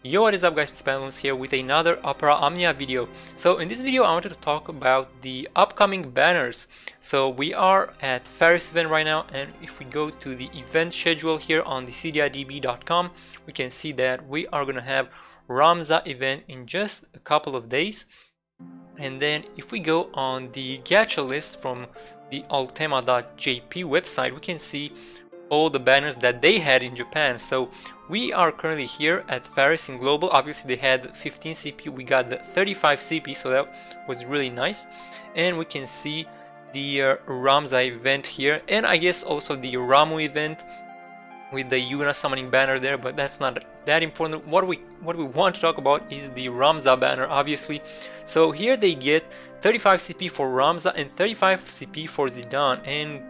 Yo, what is up guys, MrPantaloons here with another Opera Omnia video. So in this video I wanted to talk about the upcoming banners. So we are at Ferris event right now, and if we go to the event schedule here on DissidiaDB.com, we can see that we are going to have Ramza event in just a couple of days. And then if we go on the gacha list from the Ultima.jp website, we can see all the banners that they had in Japan. So we are currently here at Ferris in Global. Obviously they had 15 CP, we got the 35 CP, so that was really nice. And we can see the Ramza event here, and I guess also the Ramu event with the Yuna summoning banner there, but that's not that important. What we want to talk about is the Ramza banner, obviously. So here they get 35 CP for Ramza and 35 CP for Zidane, and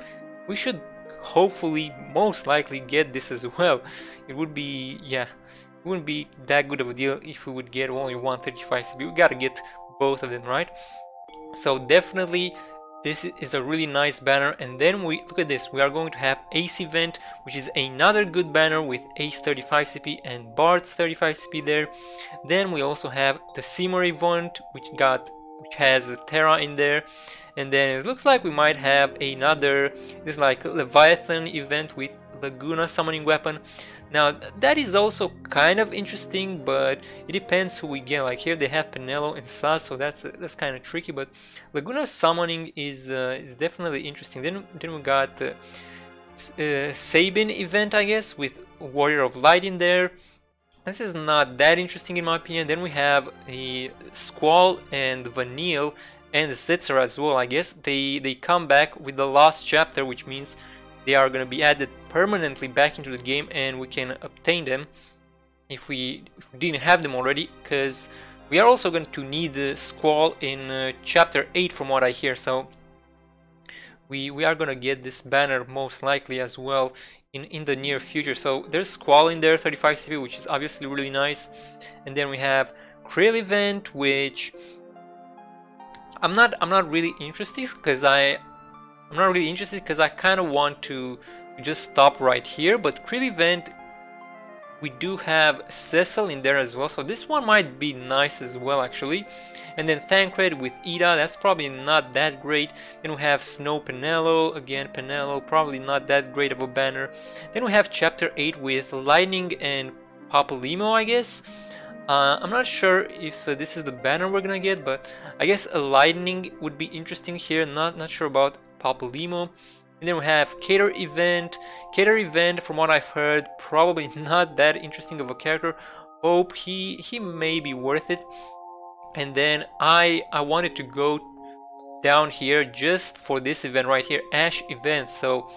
we should hopefully most likely get this as well. It would be, yeah, it wouldn't be that good of a deal if we would get only 135 CP. We gotta get both of them, right? So definitely this is a really nice banner. And then we look at this, we are going to have Ace event, which is another good banner with Ace 35 CP and Bard's 35 CP there. Then we also have the Seymour event, which has Terra in there. And then it looks like we might have another, this like Leviathan event with Laguna summoning weapon. Now that is also kind of interesting, but it depends who we get. Like here they have Penelo and Saz, so that's kind of tricky. But Laguna summoning is definitely interesting. Then we got Sabin event, I guess, with Warrior of Light in there. This is not that interesting in my opinion. Then we have a Squall and Vanille and Zitzer as well. I guess they come back with the last chapter, which means they are going to be added permanently back into the game, and we can obtain them if we didn't have them already, because we are also going to need the Squall in chapter 8 from what I hear. So we are going to get this banner most likely as well in the near future. So there's Squall in there, 35 CP, which is obviously really nice. And then we have Krill event, which I'm not really interested because I kind of want to just stop right here. But Krill event, we do have Cecil in there as well, so this one might be nice as well actually. And then Thancred with Ida, that's probably not that great. Then we have Snow Penelo, again Penelo, probably not that great of a banner. Then we have chapter 8 with Lightning and Papalymo, I guess. I'm not sure if this is the banner we're gonna get, but I guess a Lightning would be interesting here. Not sure about Papalymo. And then we have Cater event. Cater event, from what I've heard, probably not that interesting of a character. Hope he may be worth it. And then I wanted to go down here just for this event right here, Ashe event. So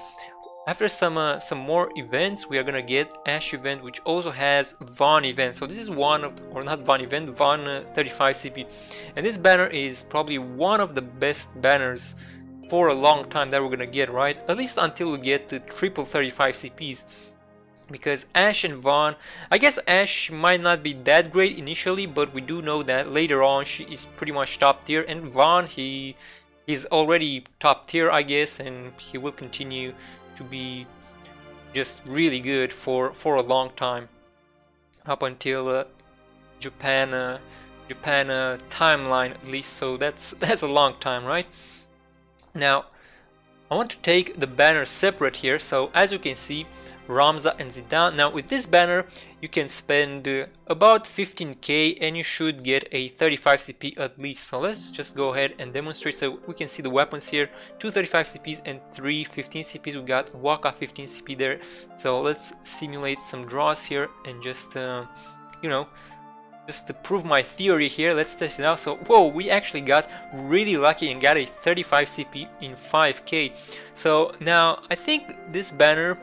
after some more events, we are gonna get Ashe event, which also has Vaughn event. So this is one of, or not Vaughn event, Vaughn 35 CP, and this banner is probably one of the best banners for a long time that we're gonna get, right? At least until we get to triple 35 CPs. Because Ashe and Vaughn, I guess Ashe might not be that great initially, but we do know that later on she is pretty much top tier, and Vaughn, he's already top tier, I guess, and he will continue to be just really good for a long time, up until Japan timeline at least. So that's a long time, right? Now I want to take the banner separate here. So as you can see, Ramza and Zidane. Now with this banner you can spend about 15k and you should get a 35 CP at least. So let's just go ahead and demonstrate. So we can see the weapons here, 2 35 CPs and 3 15 CPs. We got Waka 15 CP there. So let's simulate some draws here and just you know, just to prove my theory here, let's test it out. So whoa, we actually got really lucky and got a 35 CP in 5k. So now I think this banner,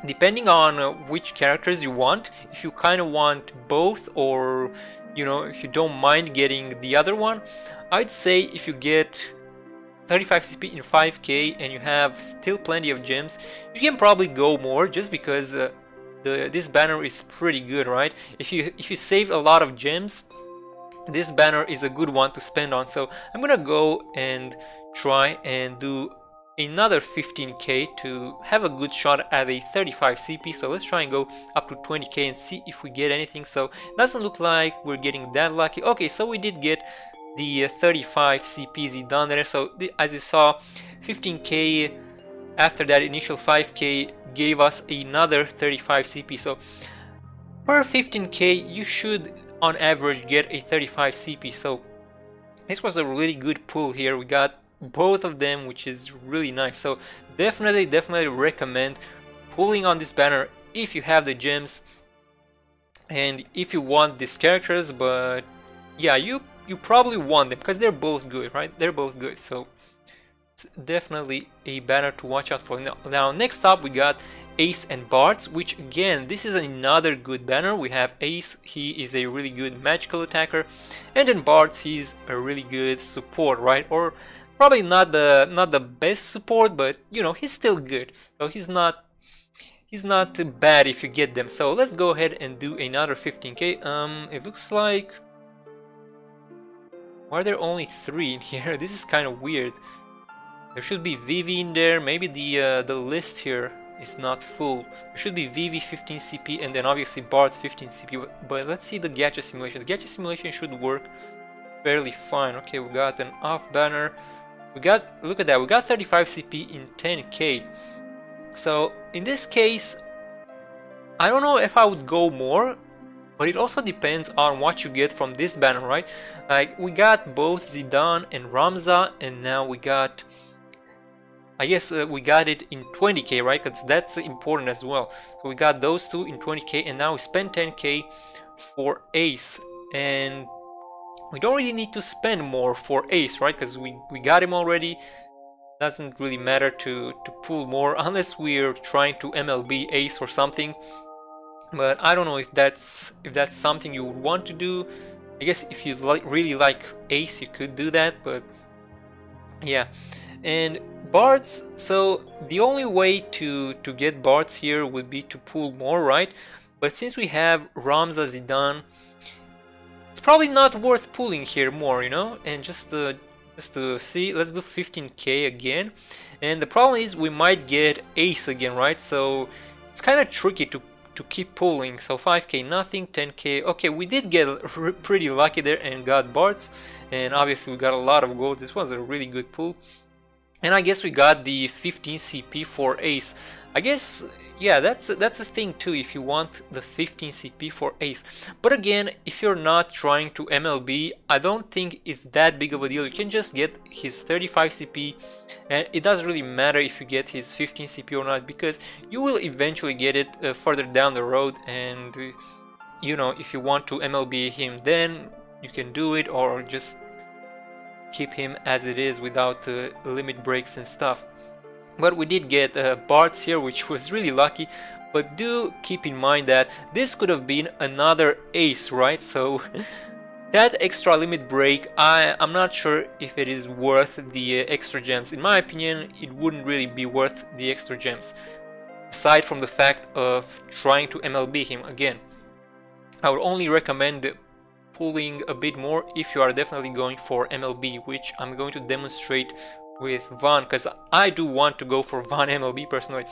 depending on which characters you want, if you kind of want both, or you know, if you don't mind getting the other one, I'd say if you get 35 CP in 5k and you have still plenty of gems, you can probably go more, just because this banner is pretty good, right? If you save a lot of gems, this banner is a good one to spend on. So I'm gonna go and try and do another 15k to have a good shot at a 35 CP. So let's try and go up to 20k and see if we get anything. So it doesn't look like we're getting that lucky. Okay, so we did get the 35 CPZ done there. So as you saw, 15k after that initial 5k gave us another 35 CP. So per 15k you should on average get a 35 CP. So this was a really good pull here. We got both of them, which is really nice. So definitely recommend pulling on this banner if you have the gems and if you want these characters. But yeah, you probably want them because they're both good, right? They're both good. So it's definitely a banner to watch out for. Now next up we got Ace and Bards, which again, this is another good banner. We have Ace, he is a really good magical attacker, and then Bards, he's a really good support, right? Or probably not the best support, but you know, he's still good. So he's not bad if you get them. So let's go ahead and do another 15k. It looks like, why are there only 3 in here? This is kind of weird. There should be Vivi in there. Maybe the list here is not full. There should be Vivi 15 CP and then obviously Bards 15 CP. But let's see the gacha simulation. The gacha simulation should work fairly fine. Okay, we got an off banner. We got, look at that, we got 35 CP in 10k. So in this case, I don't know if I would go more, but it also depends on what you get from this banner, right? Like we got both Zidane and Ramza, and now we got, I guess we got it in 20k, right? Because that's important as well. So we got those two in 20k, and now we spend 10k for Ace, and we don't really need to spend more for Ace, right? Because we got him already. Doesn't really matter to pull more unless we're trying to MLB Ace or something. But I don't know if that's something you would want to do. I guess if you really like Ace, you could do that. But yeah, and Bards. So the only way to get Bards here would be to pull more, right? But since we have Ramza, Zidane, it's probably not worth pulling here more, you know. And just to see, let's do 15k again. And the problem is we might get Ace again, right? So it's kind of tricky to keep pulling. So 5k nothing, 10k. Okay, we did get pretty lucky there and got Bards, and obviously we got a lot of gold. This was a really good pull. And I guess we got the 15 CP for Ace. I guess, yeah, that's a thing too, if you want the 15 CP for Ace. But again, if you're not trying to MLB, I don't think it's that big of a deal. You can just get his 35 CP, and it doesn't really matter if you get his 15 CP or not, because you will eventually get it further down the road. And you know, if you want to MLB him, then you can do it, or just keep him as it is without limit breaks and stuff. But we did get Bards here, which was really lucky. But do keep in mind that this could have been another Ace, right? So that extra limit break, I'm not sure if it is worth the extra gems. In my opinion, it wouldn't really be worth the extra gems, aside from the fact of trying to MLB him again. I would only recommend pulling a bit more if you are definitely going for MLB, which I'm going to demonstrate with Vaughn, because I do want to go for Vaughn MLB personally.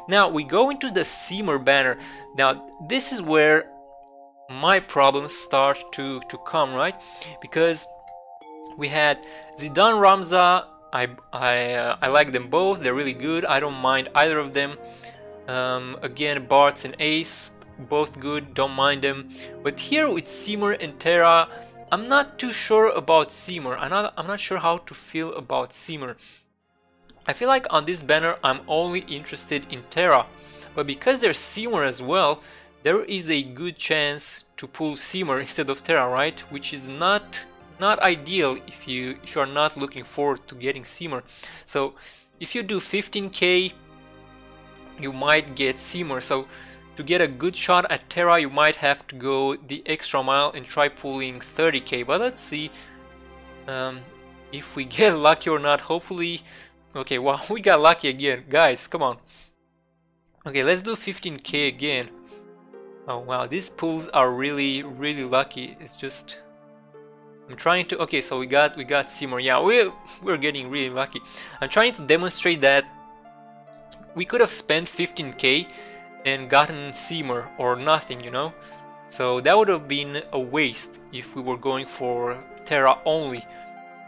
Now we go into the Seamer banner. Now this is where my problems start to come, right? Because we had Zidane, Ramza. I like them both. They're really good. I don't mind either of them. Again, Bards and Ace, both good, don't mind them. But here with Seamer and Terra, I'm not too sure about Seamer. I'm not sure how to feel about Seamer. I feel like on this banner I'm only interested in Terra, but because there's Seamer as well, there is a good chance to pull Seamer instead of Terra, right? Which is not ideal if you are not looking forward to getting Seamer. So if you do 15k, you might get Seamer. So to get a good shot at Terra, you might have to go the extra mile and try pulling 30k. But let's see if we get lucky or not. Hopefully, okay, well, we got lucky again. Guys, come on. Okay, let's do 15k again. Oh wow, these pulls are really lucky. It's just I'm trying to, okay, so we got Seymour. Yeah, we're getting really lucky. I'm trying to demonstrate that we could have spent 15k and gotten Seymour or nothing, you know? So that would have been a waste if we were going for Terra only.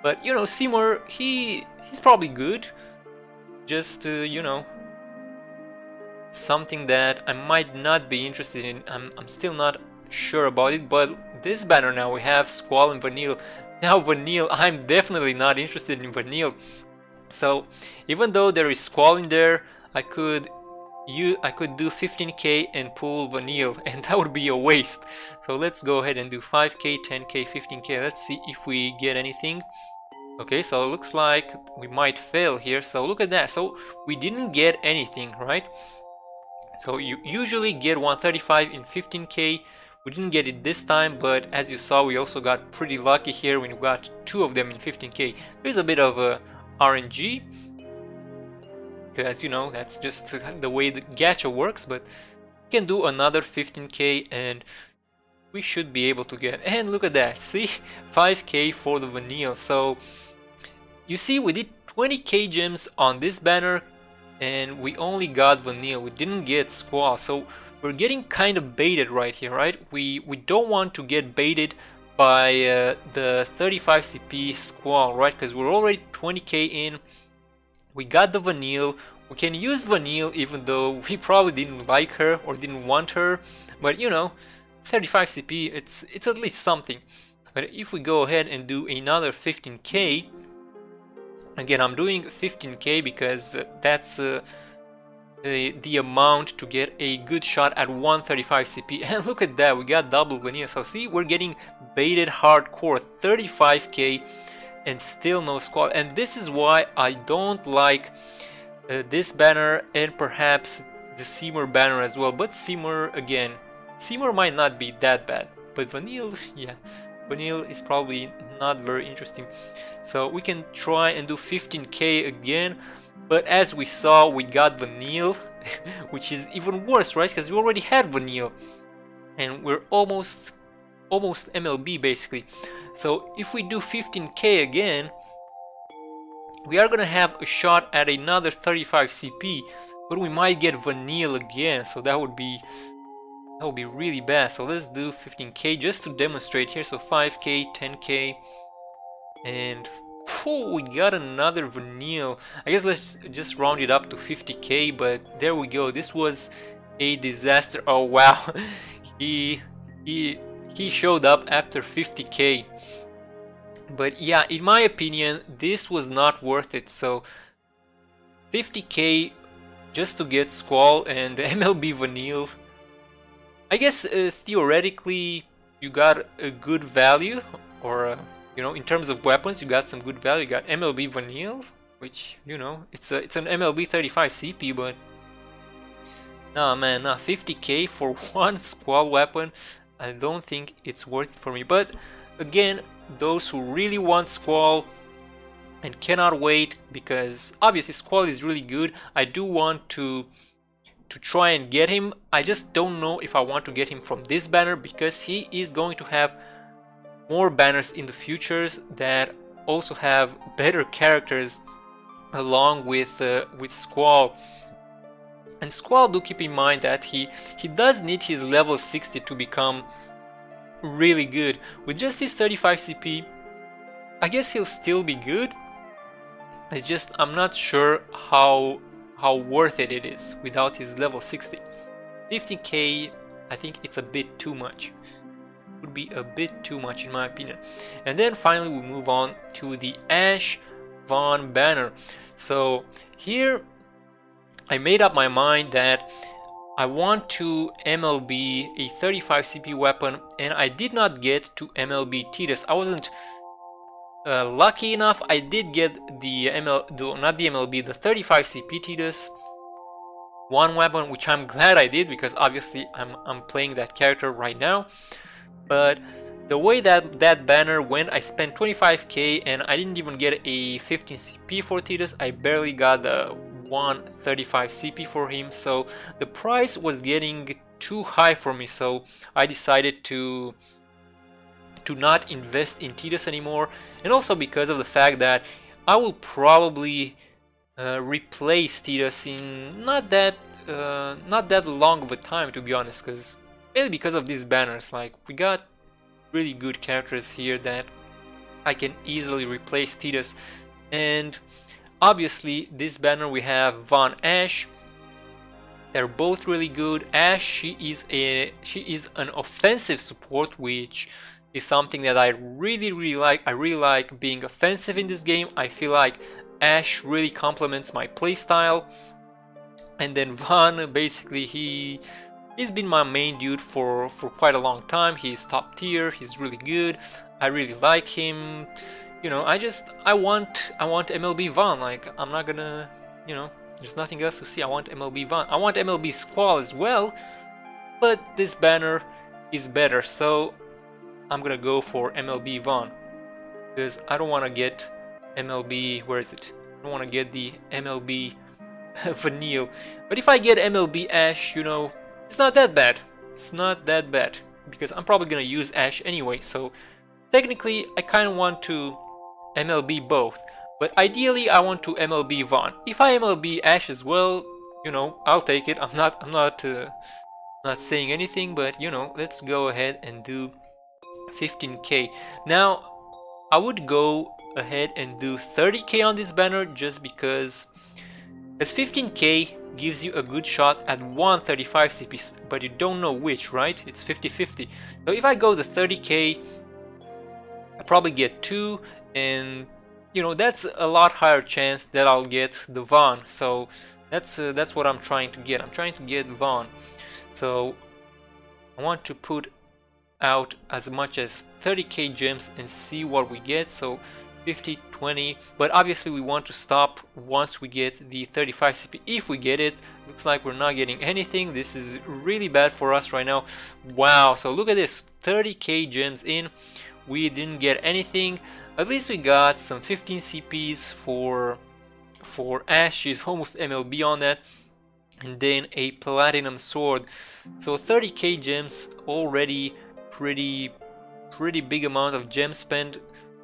But you know, Seymour, he's probably good. Just you know, something that I might not be interested in. I'm still not sure about it. But this banner now, we have Squall and Vanille. Now Vanille, I'm definitely not interested in Vanille. So even though there is Squall in there, I could do 15k and pull Vanille, and that would be a waste. So let's go ahead and do 5k, 10k, 15k. Let's see if we get anything. Okay, so it looks like we might fail here. So look at that. So we didn't get anything, right? So you usually get 135 in 15k. We didn't get it this time, but as you saw, we also got pretty lucky here when we got 2 of them in 15k. There's a bit of RNG, because you know, that's just the way the gacha works, but we can do another 15k and we should be able to get, and look at that, see, 5k for the Vanille. So you see, we did 20k gems on this banner and we only got Vanille, we didn't get Squall. So we're getting kind of baited right here, right? We don't want to get baited by the 35 CP Squall, right? Because we're already 20k in. We got the Vanille. We can use Vanille even though we probably didn't like her or didn't want her, but you know, 35 CP, it's at least something. But if we go ahead and do another 15k, again, I'm doing 15k because that's the amount to get a good shot at 135 CP. And look at that, we got double Vanille. So see, we're getting baited hardcore, 35k and still no Squall. And this is why I don't like this banner and perhaps the Seymour banner as well. But Seymour, again, Seymour might not be that bad, but Vanille, yeah, Vanille is probably not very interesting. So we can try and do 15k again, but as we saw, we got Vanille, which is even worse, right? Because we already had Vanille, and we're almost MLB basically. So if we do 15k again, we are gonna have a shot at another 35 CP, but we might get Vanille again, so that would be really bad. So let's do 15k just to demonstrate here. So 5k, 10k, and we got another Vanille. I guess let's just round it up to 50k, but there we go. This was a disaster. Oh wow, he showed up after 50k. But yeah, in my opinion, this was not worth it. So 50k just to get Squall and the MLB Vanille. I guess theoretically you got a good value, or you know, in terms of weapons you got some good value. You got MLB Vanille, which, you know, it's an MLB 35 CP, but nah man, nah, 50k for one Squall weapon, I don't think it's worth it for me. But again, those who really want Squall and cannot wait, because obviously Squall is really good, I do want to try and get him. I just don't know if I want to get him from this banner, because he is going to have more banners in the futures that also have better characters along with Squall. And Squall, do keep in mind that he does need his level 60 to become really good. With just his 35 CP, I guess he'll still be good. It's just I'm not sure how worth it is without his level 60. 50k, I think it's a bit too much. Would be a bit too much in my opinion. And then finally we move on to the Ashe Vaughn banner. So here I made up my mind that I want to MLB a 35 CP weapon, and I did not get to MLB Tidus. I wasn't lucky enough. I did get the the 35 CP Tidus one weapon, which I'm glad I did, because obviously I'm playing that character right now. But the way that banner went, I spent 25k and I didn't even get a 15 CP for Tidus. I barely got the 135 CP for him, so the price was getting too high for me. So I decided to to not invest in Tidus anymore, and also because of the fact that I will probably replace Tidus in not that long of a time, to be honest, because mainly because of these banners. Like, we got really good characters here that I can easily replace Tidus. And obviously this banner we have Vaughn Ash. They're both really good. Ashe, she is an offensive support, which is something that I really like. I really like being offensive in this game. I feel like Ashe really complements my playstyle. And then Vaughn, basically he's been my main dude for quite a long time. He's top tier, he's really good. I really like him. You know, I want MLB Vaughn. Like, I'm not gonna, you know, there's nothing else to see. I want MLB Vaughn. I want MLB Squall as well, but this banner is better, so I'm gonna go for MLB Vaughn, because I don't want to get MLB, where is it? I don't want to get the MLB Vanille. But if I get MLB Ashe, you know, it's not that bad. It's not that bad, because I'm probably gonna use Ashe anyway, so technically I kind of want to MLB both. But ideally I want to MLB Vaughn. If I MLB Ashe as well, you know, I'll take it. I'm not saying anything, but you know, let's go ahead and do 15k. Now I would go ahead and do 30k on this banner, just because as 15k gives you a good shot at 135 CP, but you don't know which, right? It's 50-50. So if I go to 30k, I probably get 2, and you know, that's a lot higher chance that I'll get the Vaughn. So that's what I'm trying to get. I'm trying to get Vaughn. So I want to put out as much as 30k gems and see what we get. So 50, 20, but obviously we want to stop once we get the 35 CP. If we get it, looks like we're not getting anything. This is really bad for us right now. Wow, so look at this, 30k gems in, we didn't get anything. At least we got some 15 CPs for Ashe. She's almost MLB on that, and then a platinum sword. So 30k gems already, pretty big amount of gem spend.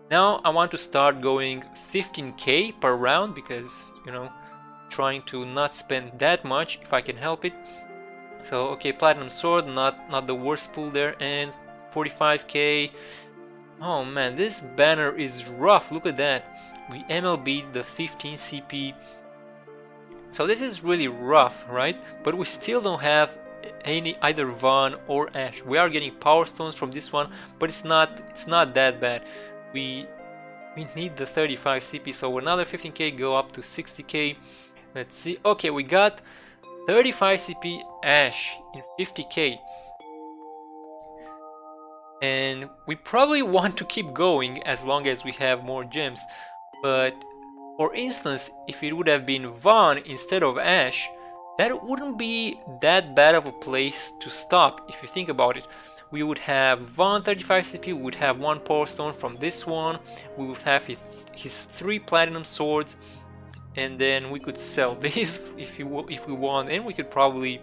Now I want to start going 15k per round, because you know, trying to not spend that much if I can help it. So okay, platinum sword, not the worst pull there, and 45k. Oh man, this banner is rough. Look at that. We MLB'd the 15 CP. So this is really rough, right? But we still don't have either Vaughn or Ashe. We are getting power stones from this one, but it's not that bad. We need the 35 CP, so another 15k, go up to 60k. Let's see. Okay, we got 35 CP Ashe in 50k. And we probably want to keep going as long as we have more gems. But for instance, if it would have been Vaughn instead of Ashe, that wouldn't be that bad of a place to stop if you think about it. We would have Vaughn 35 CP, we would have 1 power stone from this one, we would have his 3 platinum swords, and then we could sell this if we want, and we could probably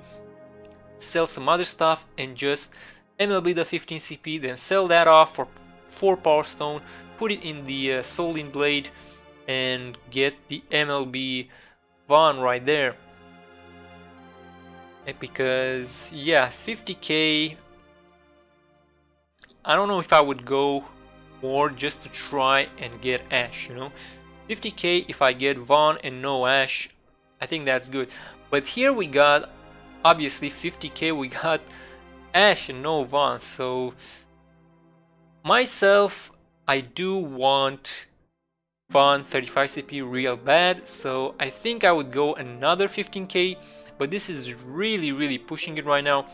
sell some other stuff and just MLB the 15 CP, then sell that off for 4 power stone, put it in the Soulin Blade, and get the MLB Vaughn right there. Because yeah, 50k, I don't know if I would go more just to try and get Ashe, you know. 50k, if I get Vaughn and no Ashe, I think that's good. But here we got, obviously 50k, we got Ashe and no Vaughn. So myself, I do want Vaughn 35 CP real bad, so I think I would go another 15k, but this is really pushing it right now.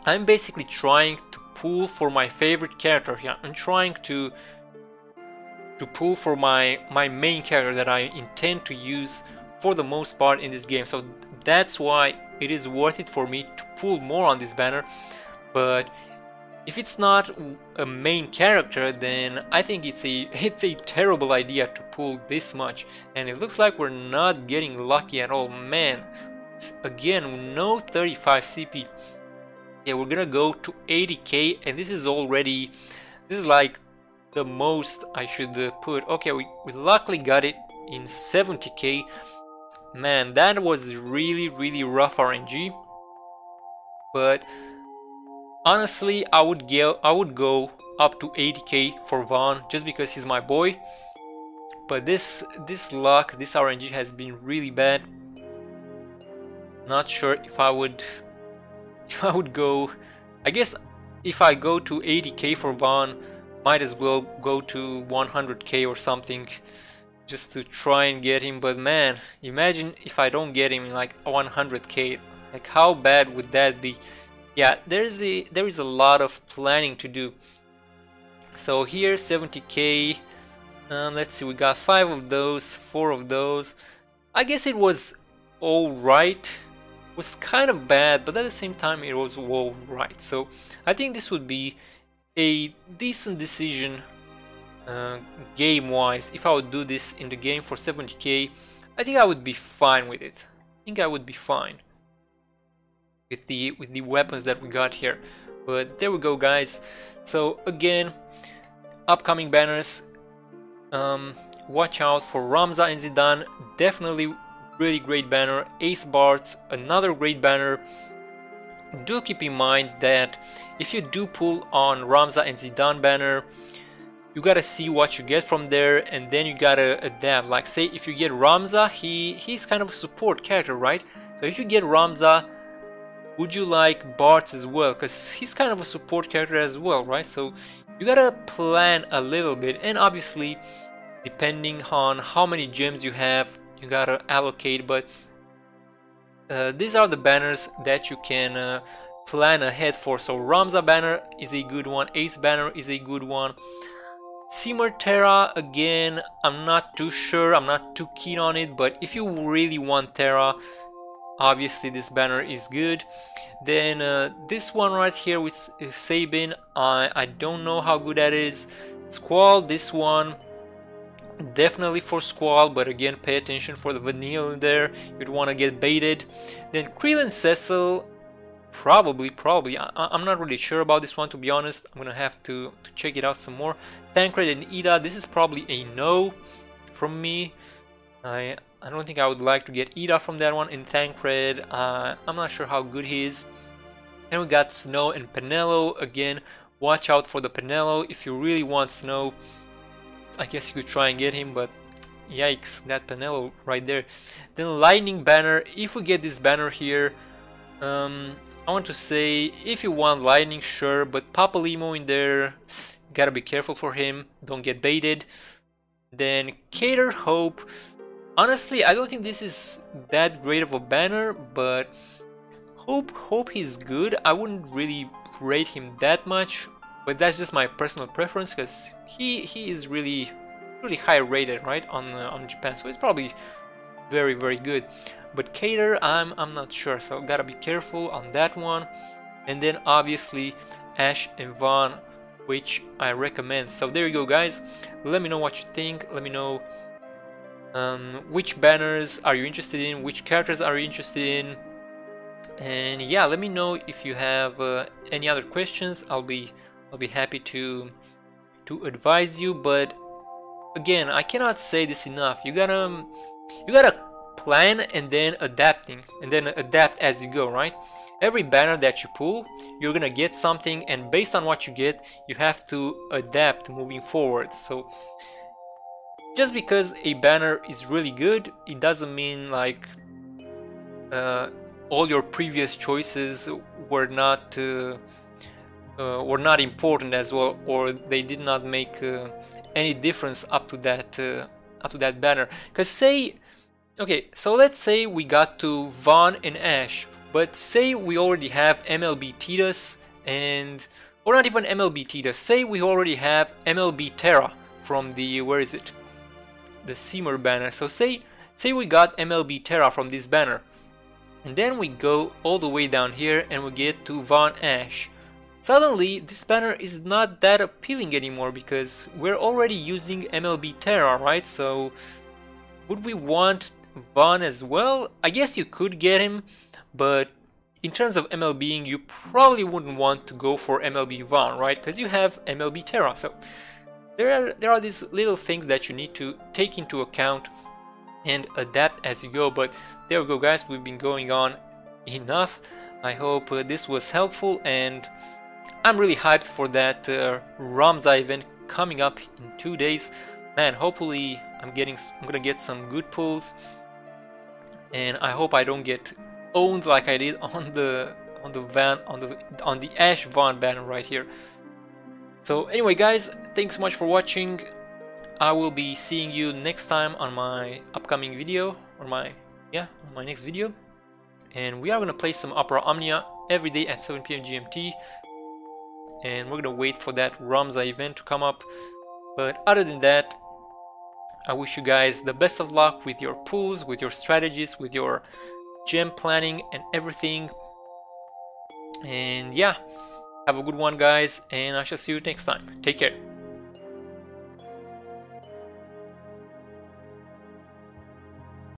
I'm basically trying to pull for my favorite character here. I'm trying to pull for my main character that I intend to use for the most part in this game. So that's why it is worth it for me to pull more on this banner. But if it's not a main character, then I think it's a terrible idea to pull this much. And it looks like we're not getting lucky at all, man. Again, no 35 CP. Yeah, we're gonna go to 80k, and this is already This is like the most I should put. Okay, we luckily got it in 70k. Man, that was really rough RNG. But honestly, I would go up to 80k for Vaughn just because he's my boy. But this luck, this RNG has been really bad. Not sure if I would go. I guess if I go to 80k for Vaughn, might as well go to 100k or something just to try and get him. But man, imagine if I don't get him in like 100k. Like how bad would that be? Yeah, there is a lot of planning to do. So here 70k. Let's see, we got 5 of those, 4 of those. I guess it was alright. It was kind of bad, but at the same time it was alright. So I think this would be a decent decision game-wise. If I would do this in the game for 70k, I think I would be fine with it. I think I would be fine with the weapons that we got here. But there we go, guys. So again, upcoming banners. Watch out for Ramza and Zidane, definitely really great banner. Ace Barts, another great banner. Do keep in mind that if you do pull on Ramza and Zidane banner, you gotta see what you get from there, and then you gotta adapt. Like say if you get Ramza, he's kind of a support character, right? So if you get Ramza, would you like Barts as well? Because he's kind of a support character as well, right? So you gotta plan a little bit, and obviously depending on how many gems you have, you gotta allocate. But these are the banners that you can plan ahead for. So Ramza Banner is a good one, Ace Banner is a good one. Simmer Terra, again, I'm not too sure, I'm not too keen on it, but if you really want Terra, obviously this banner is good. Then this one right here with Sabin, I don't know how good that is. Squall, this one definitely for Squall, but again pay attention for the vanilla in there, you'd want to get baited. Then Creel and Cecil, probably I'm not really sure about this one, to be honest. I'm gonna have to check it out some more. Thancred and Ida, this is probably a no from me. I don't think I would like to get Ida from that one. In Thancred, I'm not sure how good he is. And we got Snow and Penelo. Again, watch out for the Penelo. If you really want Snow, I guess you could try and get him, but yikes, that Penelo right there. Then Lightning Banner, if we get this banner here, I want to say, if you want Lightning, sure, but Papalimo in there, gotta be careful for him, don't get baited. Then Cater Hope, honestly, I don't think this is that great of a banner, but Hope he's good. I wouldn't really rate him that much, but that's just my personal preference, because he is really high rated, right, on Japan, so it's probably very good. But Cater, I'm not sure, so gotta be careful on that one. And then obviously Ashe and Vaughn, which I recommend. So there you go, guys. Let me know what you think. Let me know which banners are you interested in, which characters are you interested in, and yeah, let me know if you have any other questions. I'll be happy to advise you. But again, I cannot say this enough. You gotta plan and then adapt as you go, right? Every banner that you pull, you're gonna get something, and based on what you get, you have to adapt moving forward. So just because a banner is really good, it doesn't mean like all your previous choices were not important as well, or they did not make any difference up to that banner. Because say, okay, so let's say we got to Vaughn and Ashe, but say we already have MLB Tidus and, or not even MLB Tidus, say we already have MLB Terra from the, where is it? The Simmer banner. So say we got MLB Terra from this banner, and then we go all the way down here and we get to Vaughn Ash. Suddenly this banner is not that appealing anymore because we're already using MLB Terra, right? So would we want Vaughn as well? I guess you could get him, but in terms of MLBing, you probably wouldn't want to go for MLB Vaughn, right? Because you have MLB Terra. So there are these little things that you need to take into account and adapt as you go. But there we go, guys. We've been going on enough. I hope this was helpful, and I'm really hyped for that Ramza event coming up in 2 days. Man, hopefully I'm gonna get some good pulls, and I hope I don't get owned like I did on the Ashe Vaughn banner right here. So anyway, guys, thanks so much for watching. I will be seeing you next time on my upcoming video, or my next video. And we are gonna play some Opera Omnia every day at 7 PM GMT. And we're gonna wait for that Ramza event to come up. But other than that, I wish you guys the best of luck with your pulls, with your strategies, with your gem planning and everything. And yeah, have a good one, guys, and I shall see you next time. Take care.